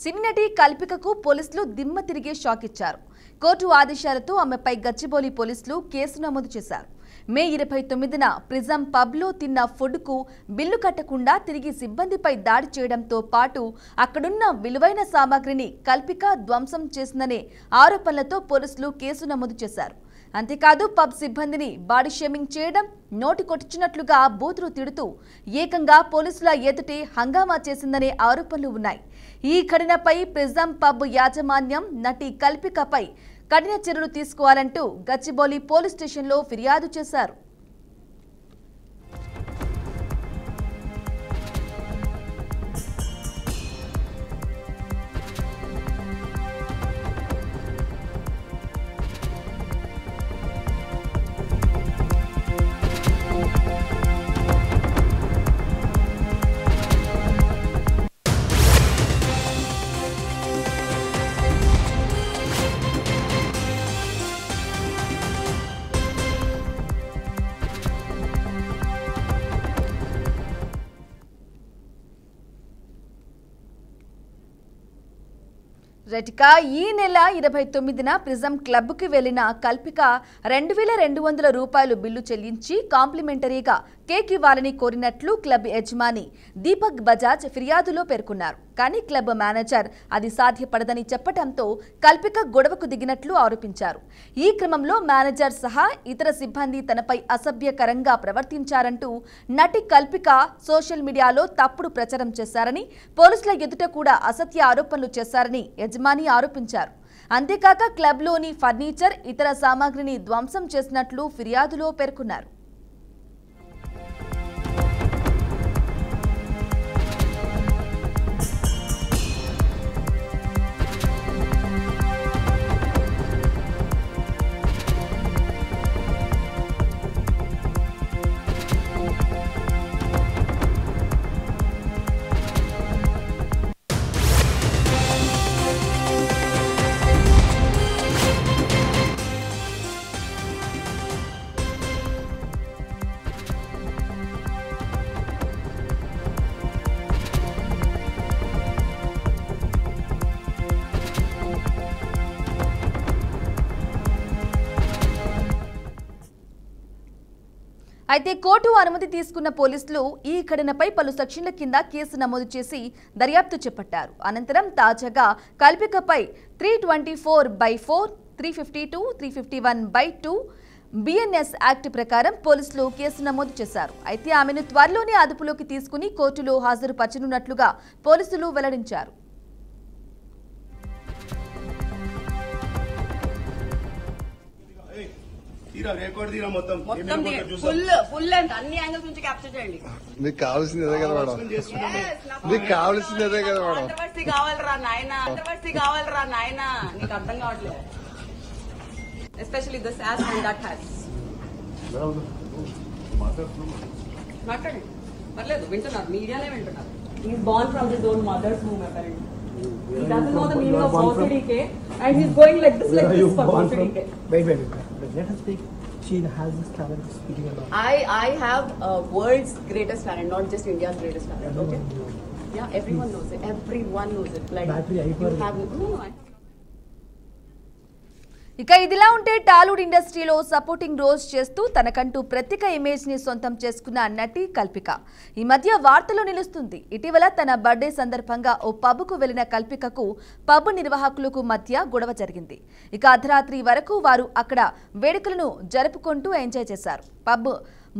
సినీ నటి కల్పికకు పోలీసులు దిమ్మ తిరిగే షాక్ ఇచ్చారు. కోర్టు ఆదేశాలతో ఆమెపై గచ్చిబౌలి పోలీసులు కేసు నమోదు చేశారు. మే 29న ప్రిజం పబ్లో తిన్న ఫుడ్కు బిల్లు కట్టకుండా తిరిగి సిబ్బందిపై దాడి చేయడంతో పాటు అక్కడున్న విలువైన సామాగ్రిని కల్పిక ధ్వంసం చేసిందనే ఆరోపణలతో పోలీసులు కేసు నమోదు చేశారు. అంతేకాదు పబ్ సిబ్బందిని బాడీ షేమింగ్ చేయడం, నోటి కొట్టించినట్లుగా బూతులు తిడుతూ ఏకంగా పోలీసుల ఎదుటే హంగామా చేసిందనే ఆరోపణలు ఉన్నాయి. ఈ ఘటనపై ప్రిజం పబ్ యాజమాన్యం నటి కల్పికపై కఠిన చర్యలు తీసుకోవాలంటూ గచ్చిబౌలి పోలీస్ స్టేషన్లో ఫిర్యాదు చేశారు. రెటికా ఈ నెల 29న ప్రిజం క్లబ్కి వెళ్లిన కల్పిక 2200 రూపాయలు బిల్లు చెల్లించి కాంప్లిమెంటరీగా కేక్ ఇవ్వాలని కోరినట్లు క్లబ్ యజమాని దీపక్ బజాజ్ ఫిర్యాదులో పేర్కొన్నారు. కానీ క్లబ్ మేనేజర్ అది సాధ్యపడదని చెప్పడంతో కల్పిక గొడవకు దిగినట్లు ఆరోపించారు. ఈ క్రమంలో మేనేజర్ సహా ఇతర సిబ్బంది తనపై అసభ్యకరంగా ప్రవర్తించారంటూ నటి కల్పిక సోషల్ మీడియాలో తప్పుడు ప్రచారం చేశారని, పోలీసుల ఎదుట కూడా అసత్య ఆరోపణలు చేశారని యజమాని ఆరోపించారు. అంతేకాక క్లబ్లోని ఫర్నిచర్, ఇతర సామాగ్రిని ధ్వంసం చేసినట్లు ఫిర్యాదులో పేర్కొన్నారు. అయితే కోర్టు అనుమతి తీసుకున్న పోలీసులు ఈ ఘటనపై పలు సెక్షన్ల కింద కేసు నమోదు చేసి దర్యాప్తు చేపట్టారు. అనంతరం తాజాగా కల్పికపై 324/4, 352, 351/2 బిఎన్ఎస్ యాక్ట్ ప్రకారం పోలీసులు కేసు నమోదు చేశారు. అయితే ఆమెను త్వరలోనే అదుపులోకి తీసుకుని కోర్టులో హాజరుపరచనున్నట్లుగా పోలీసులు వెల్లడించారు. మీకు కావాల్సింది అదే కదా మేడం, మీకు కావాల్సింది అదే కదా మేడం. కావాలరా నాయన, నీకు అర్థం కావట్లేదు. Especially the sauce and that has. మాట్లాడండి, పర్లేదు, వింటున్నారు, మీడియానే వింటున్నారు. He's born from his own mother's womb apparently. He doesn't know the meaning of OCDK and he's going like this for OCDK. Wait. Let her speak. She has this talent of speaking a lot. I have world's greatest talent, not just India's greatest talent. Okay? Yeah, everyone knows it. Everyone knows it. Like you have no. ఇక ఇదిలా ఉంటే టాలీవుడ్ ఇండస్ట్రీలో supporting roles చేస్తూ తనకంటూ ప్రత్యేక image ని సొంతం చేసుకున్న నటి కల్పిక ఈ మధ్య వార్తల్లో నిలుస్తుంది. ఇటీవల తన బర్త్డే సందర్భంగా ఓ పబ్కు వెళ్లిన కల్పికకు పబ్ నిర్వాహకులకు మధ్య గొడవ జరిగింది. ఇక అర్ధరాత్రి వరకు వారు అక్కడ వేడుకలను జరుపుకుంటూ ఎంజాయ్ చేశారు. పబ్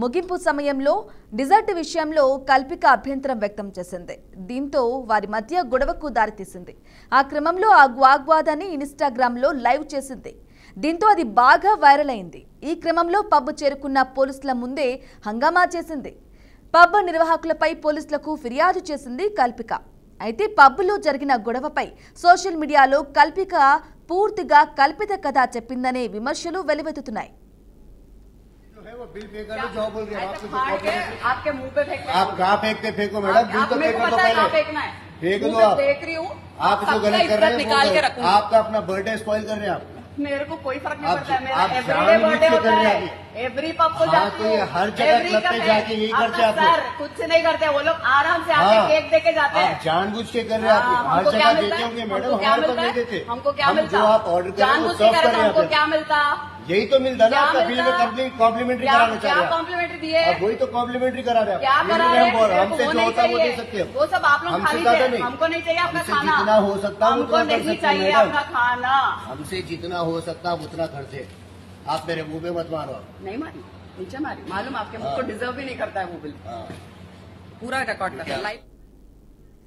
ముగింపు సమయంలో డిజర్ట్ విషయంలో కల్పిక అభ్యంతరం వ్యక్తం చేసింది. దీంతో వారి మధ్య గొడవకు దారితీసింది. ఆ క్రమంలో ఆ వాగ్వాదాన్ని ఇన్స్టాగ్రామ్లో లైవ్ చేసింది. దీంతో అది బాగా వైరల్ అయింది. ఈ క్రమంలో పబ్ చేరుకున్న పోలీసుల ముందే హంగామా చేసింది. పబ్ నిర్వాహకులపై పోలీసులకు ఫిర్యాదు చేసింది కల్పిక. అయితే పబ్లో జరిగిన గొడవపై సోషల్ మీడియాలో కల్పిక పూర్తిగా కల్పిత కథ చెప్పిందనే విమర్శలు వెలువెత్తుతున్నాయి. बिल पे कर लो, जो बोल रहे हैं आपके मुंह पे फेंकते हैं। आप कहाँ फेंकते फेंको मैडम, बिल तो फेंको तो पहले फेंकना है। फेंक दो। आप देख रही हूँ, आप जो गलत कर रहे हैं निकाल के रखो। आप तो अपना बर्थडे स्पॉइल कर रहे हैं। आप मेरे को कोई फर्क नहीं आप- पड़ता है, मेरा आप एवरीडे जानबूझ बर्थडे के होता कर रहे है, हैं एवरी पब को हाँ, जाती तो हूँ, ये हर जगह every क्लब का पे है। जाके यही आपका करते आप लोग। सर कुछ नहीं करते, वो लोग आराम से आके हाँ, केक दे के जाते हैं। आप जानबूझ के कर रहे हैं, हाँ, आप हर हमको क्या जगह मिलता देते है? होंगे हमको मैडम, क्या हमारे पास मिलता नहीं है? देते। हमको क्या हम मिलता? जो आप ऑर्डर कर रहे हैं वो जानबूझ के सर्व कर कर रहे रहे हैं, हमको हैं क्या मिलता? यही तो मिलता ना क्या आपका बिल में मिलता? कॉम्प्लीमेंट्री क्या कराना चाह क्या रहे हैं कॉम्प्लीमेंट्री दिए? आप वही तो कॉम्प्लीमेंट्री करा रहे हैं क्या आप। करा ये रहे हम बोल रहे हैं, हैं? हमसे वो जो नहीं होता है वो दे चाहिए, सकते हैं वो सब आप लोग खा हमसे ज्यादा लीजिए, नहीं। हमको नहीं चाहिए अपना हमसे खाना, जितना हो सकता है हमको उतना कर नहीं सकते हैं, चाहिए मैडम। अपना खाना। हमसे जितना हो सकता है उतना खर्चे आप मेरे मुंह पे मत मारो नहीं मारी, नीचे मारी, मालूम आपके मुझ हाँ। को डिजर्व भी नहीं करता है वो बिल, हाँ। पूरा रिकॉर्ड करता है लाइव।